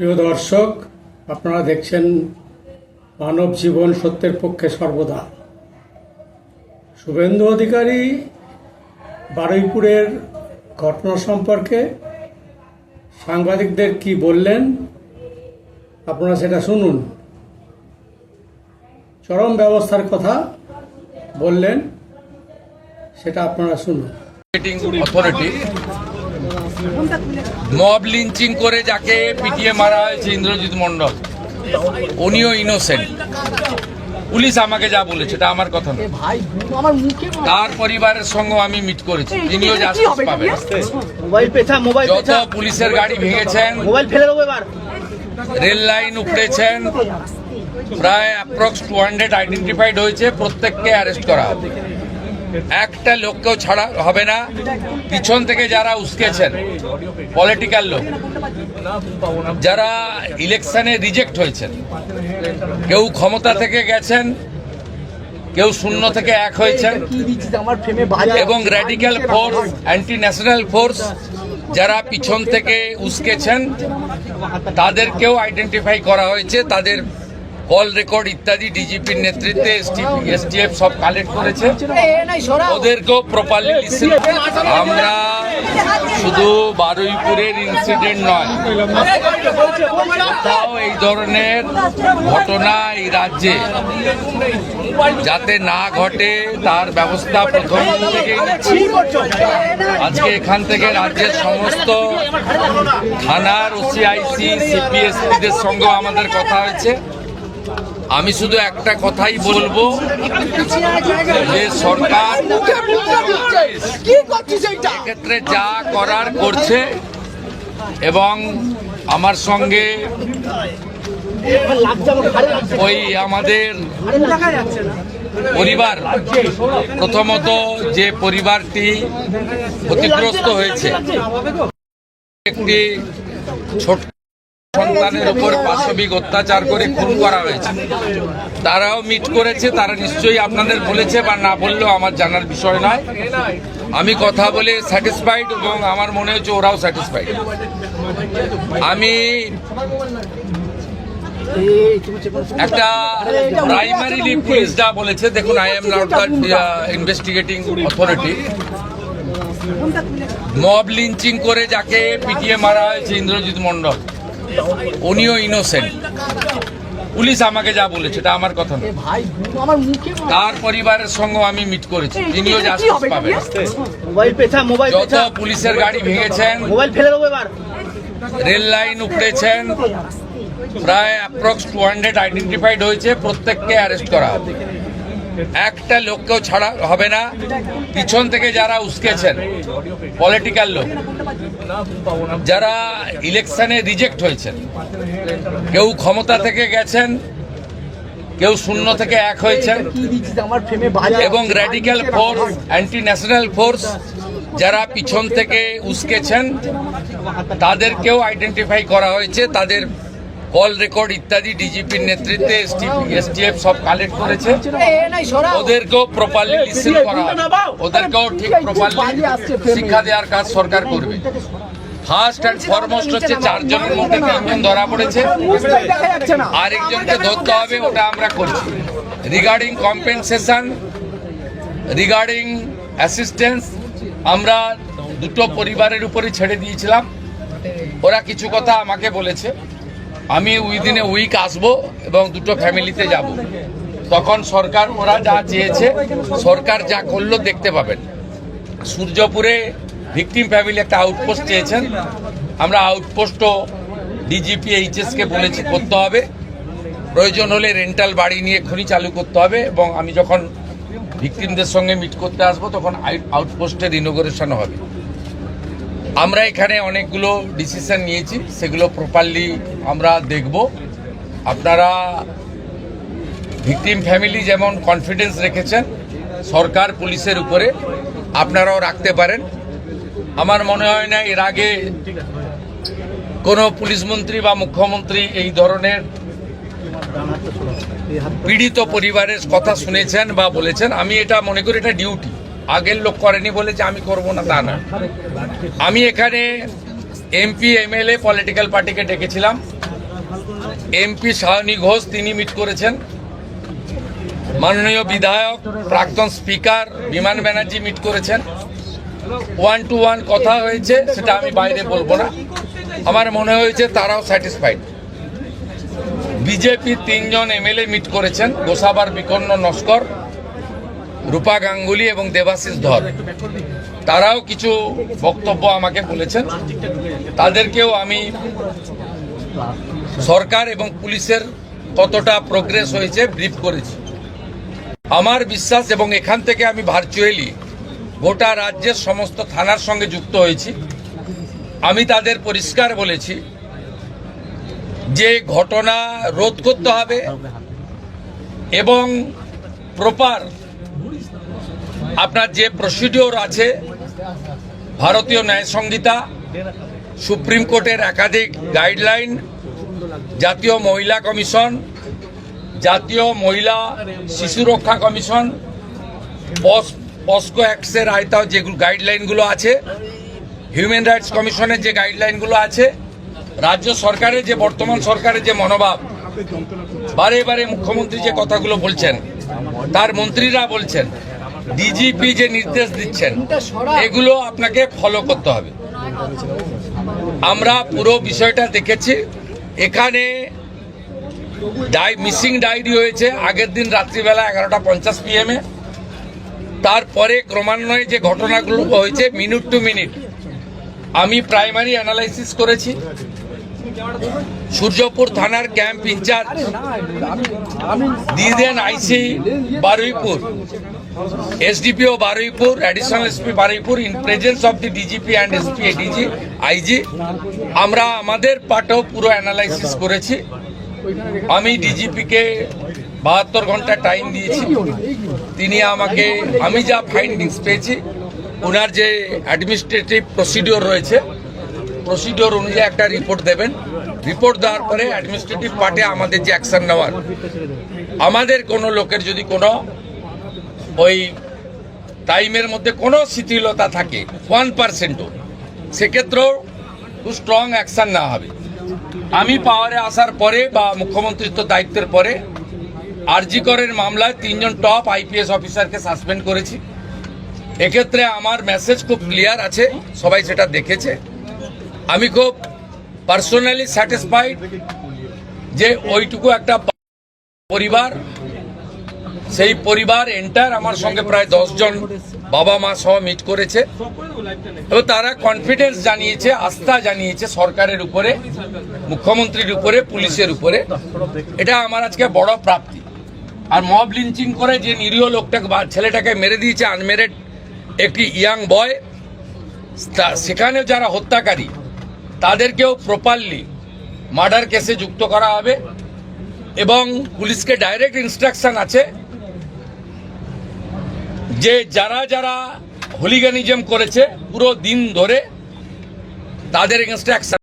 প্রিয় দর্শক, আপনারা দেখছেন মানব জীবন সত্যের পক্ষে সর্বদা। শুভেন্দু অধিকারী বারুইপুরের ঘটনা সম্পর্কে সাংবাদিকদের কি বললেন, আপনারা সেটা শুনুন। চরম ব্যবস্থার কথা বললেন, সেটা আপনারা শুনুন। অথরিটি মব লিঞ্চিং করে যাকে পিটিয়ে মারা হয়েছে ইন্দ্রজিৎ মণ্ডল, উনিও ইনোসেন্ট। পুলিশ আমাকে যা বলেছে এটা আমার কথা না, তার পরিবারের সঙ্গে আমি মিট করেছি, তিনিও জাস্টিস পাবেন। যত পুলিশের গাড়ি ভেঙেছেন, রেল লাইন উপড়েছেন, প্রায় অ্যাপ্রক্স 200 আইডেন্টিফাইড হয়েছে, প্রত্যেককে অ্যারেস্ট করা হবে। একটা লোককেও ছাড়া হবে না। পিছন থেকে যারা উস্কেছেন, পলিটিক্যাল লোক যারা ইলেকশনে রিজেক্ট হয়েছেন, কেউ ক্ষমতা থেকে গেছেন, কেউ শূন্য থেকে এক হয়েছেন, এবং radical force, anti national force যারা পিছন থেকে উস্কেছেন, তাদেরকেও আইডেন্টিফাই করা হয়েছে। তাদের কল রেকর্ড ইত্যাদি ডিজিপির নেতৃত্বে এসটিএফ সব কালেক্ট করেছে, ওদেরকেও প্রপারলি লিসেন। আমরা শুধু বারুইপুরের ইনসিডেন্ট নয়, কোথাও এই ধরনের ঘটনা এই রাজ্যে যাতে না ঘটে তার ব্যবস্থা প্রথম থেকেই নিচ্ছি। আজকে এখান থেকে রাজ্যের সমস্ত থানার ওসিআইসি সিপিএসপিদের সঙ্গে আমাদের কথা হয়েছে। আমি শুধু একটা কথাই বলবো যে সরকার এক্ষেত্রে যা করার করছে, এবং আমার সঙ্গে ওই আমাদের পরিবার, প্রথমত যে পরিবারটি ক্ষতিগ্রস্ত হয়েছে, একটি ছোট সন্তানের উপর পাশবিক অত্যাচার করে খুন করা হয়েছে, তারাও মিট করেছে। তারা নিশ্চয়ই আপনাদের বলেছে, বা না বললেও আমার জানার বিষয় নয়। আমি কথা বলে স্যাটিসফাইড, এবং আমার মনে হচ্ছে ওরাও স্যাটিসফাইড। আমি একটা প্রাইমারিলি পুলিশ যা বলেছে, দেখুন, I am not the investigating authority. Mob lynching করে যাকে পিটিয়ে মারা হয়েছে ইন্দ্রজিৎ মণ্ডল, উনিও ইনোসেন্ট। পুলিশ আমাকে যা বলেছে এটা আমার কথা না, তার পরিবারের সঙ্গে আমি মিট করেছি, তিনিও জাস্টিস পাবেন। যত পুলিশের গাড়ি ভেঙেছেন, রেল লাইন উপড়েছেন, প্রায় অ্যাপ্রক্স 200 আইডেন্টিফাইড হয়েছে, প্রত্যেককে অ্যারেস্ট করা হবে। একটা লোককেও ছাড়া হবে না। পিছন থেকে যারা উস্কেছেন, পলিটিক্যাল লোক যারা ইলেকশনে রিজেক্ট হয়েছেন, কেউ ক্ষমতা থেকে গেছেন, কেউ শূন্য থেকে এক হয়েছেন, এবং radical force, anti national force যারা পিছন থেকে উস্কেছেন, তাদেরকেও আইডেন্টিফাই করা হয়েছে। তাদের কল রেকর্ড ইত্যাদি ডিজিপির নেতৃত্বে এসটিএফ সব কালেক্ট করেছে, ওদেরকেও প্রপারলি লিসেন করা হবে, ওদেরকেও ঠিক প্রপারলি শিক্ষা দেওয়ার কাজ সরকার করবে। ফার্স্ট অ্যান্ড ফরমোস্ট হচ্ছে 4 জনের মধ্যে 3 জন ধরা পড়েছে, আরেকজনকে ধরতে হবে, ওটা আমরা করছি। রিগার্ডিং কম্পেনসেশন, রিগার্ডিং অ্যাসিস্ট্যান্স, আমরা দুটো পরিবারের উপরে ছেড়ে দিয়েছিলাম। ওরা কিছু কথা আমাকে বলেছে, আমি উইদিন এ উইক আসবো এবং দুটো ফ্যামিলিতে যাব। তখন সরকার, ওরা যা চেয়েছে, সরকার যা করলো দেখতে পাবেন। সূর্যপুরে ভিকটিম ফ্যামিলি একটা আউটপোস্ট চেয়েছেন, আমরা আউটপোস্টও ডিজিপি এইচএসকে বলেছি করতে হবে। প্রয়োজন হলে রেন্টাল বাড়ি নিয়ে খনি চালু করতে হবে, এবং আমি যখন ভিকটিমদের সঙ্গে মিট করতে আসবো তখন আউটপোস্টের ইনোগ্রেশন হবে। আমরা এখানে অনেকগুলো ডিসিশন নিয়েছি, সেগুলো প্রপারলি আমরা দেখব। আপনারা ভিকটিম ফ্যামিলি যেমন কনফিডেন্স রেখেছেন সরকার পুলিশের উপরে, আপনারাও রাখতে পারেন। আমার মনে হয় না এর আগে কোনো পুলিশ মন্ত্রী বা মুখ্যমন্ত্রী এই ধরনের পীড়িত পরিবারের কথা শুনেছেন বা বলেছেন। আমি এটা মনে করি এটা ডিউটি, আগের লোক করেনি বলেছে আমি করব না তা না। আমি এখানে এমপি এমএলএ পলিটিক্যাল পার্টিকে ডেকেছিলাম, এমপি সায়নী ঘোষ তিনি মিট করেছেন, মাননীয় বিধায়ক প্রাক্তন স্পিকার বিমান ব্যানার্জি মিট করেছেন। 1-to-1 কথা হয়েছে, সেটা আমি বাইরে বলবো না। আমার মনে হয়েছে তারাও স্যাটিসফাইড। বিজেপি 3 জন এমএলএ মিট করেছেন, গোসাবার বিকন্ন নস্কর, রূপা গাঙ্গুলি এবং দেবাশিস ধর। তারাও কিছু বক্তব্য আমাকে বলেছেন, তাদেরকেও আমি সরকার এবং পুলিশের কতটা প্রোগ্রেস হয়েছে ব্রিফ করেছি। আমার বিশ্বাস, এবং এখান থেকে আমি ভার্চুয়ালি গোটা রাজ্যের সমস্ত থানার সঙ্গে যুক্ত হয়েছি, আমি তাদের পরিষ্কার বলেছি যে ঘটনা রোধ করতে হবে এবং প্রপার আপনার যে প্রসিডিওর আছে, ভারতীয় ন্যায় সংহিতা, সুপ্রিম কোর্টের একাধিক গাইডলাইন, জাতীয় মহিলা কমিশন, জাতীয় মহিলা শিশু রক্ষা কমিশন, পস্কো অ্যাক্টের আয়তায় যে গাইডলাইনগুলো আছে, হিউম্যান রাইটস কমিশনের যে গাইডলাইনগুলো আছে, রাজ্য সরকারের যে বর্তমান সরকারের যে মনোভাব, বারে বারে মুখ্যমন্ত্রী যে কথাগুলো বলছেন, তার মন্ত্রীরা বলছেন, ডিজিপি যে নির্দেশ দিচ্ছেন, এগুলো আপনাকে ফলো করতে হবে। আমরা পুরো বিষয়টা দেখেছি। এখানে মিসিং ডায়েরি হয়েছে আগের দিন রাত্রিবেলা 11:50 PM। তারপরে ক্রমান্বয়ে যে ঘটনাগুলো হয়েছে মিনিট টু মিনিট আমি প্রাইমারি অ্যানালাইসিস করেছি। সূর্যপুর থানার ক্যাম্প ইনচার্জ দিদেন IC Baruipur, SDPO Baruipur, additional SP Baruipur, in presence of the DGP and SP ADG IG, আমরা আমাদের পার্টেও পুরো অ্যানালাইসিস করেছি। আমি ডিজিপিকে 72 ঘন্টা টাইম দিয়েছি। তিনি আমাকে, আমি যা ফাইন্ডিংস পেয়েছি, ওনার যে অ্যাডমিনিস্ট্রেটিভ প্রসিডিওর রয়েছে, প্রসিডিওর অনুযায়ী একটা রিপোর্ট দেবেন। রিপোর্ট দেওয়ার পরে অ্যাডমিনিস্ট্রেটিভ পার্টে আমাদের যে অ্যাকশন নেওয়ার, আমাদের কোনো লোকের যদি কোনো ওই টাইমের মধ্যে কোনো শিথিলতা থাকে 1%ও, সেক্ষেত্রেও খুব স্ট্রং অ্যাকশন নেওয়া হবে। আমি পাওয়ারে আসার পরে বা মুখ্যমন্ত্রীত্ব দায়িত্বের পরে আরজি করের মামলায় 3 জন টপ আইপিএস অফিসারকে সাসপেন্ড করেছি। এক্ষেত্রে আমার মেসেজ খুব ক্লিয়ার আছে, সবাই সেটা দেখেছে। আমি খুব পার্সোনালি স্যাটিসফাইড যে ওইটুকু একটা পরিবার, সেই পরিবার এন্টার আমার সঙ্গে প্রায় 10 জন বাবা মা সহ মিট করেছে এবং তারা কনফিডেন্স জানিয়েছে, আস্থা জানিয়েছে সরকারের উপরে, মুখ্যমন্ত্রীর উপরে, পুলিশের উপরে। এটা আমার আজকে বড় প্রাপ্তি। আর মব লিঞ্চিং করে যে নিরীহ লোকটাকে, ছেলেটাকে মেরে দিয়েছে, আনমেরিড একটি ইয়াং বয়, সেখানে যারা হত্যাকারী তাদেরকেও প্রপারলি মার্ডার কেসে যুক্ত করা হবে এবং পুলিশকে ডাইরেক্ট ইনস্ট্রাকশন আছে যে যারা যারা হুলিগানিজম করেছে পুরো দিন ধরে তাদের এগেনস্টে অ্যাকশন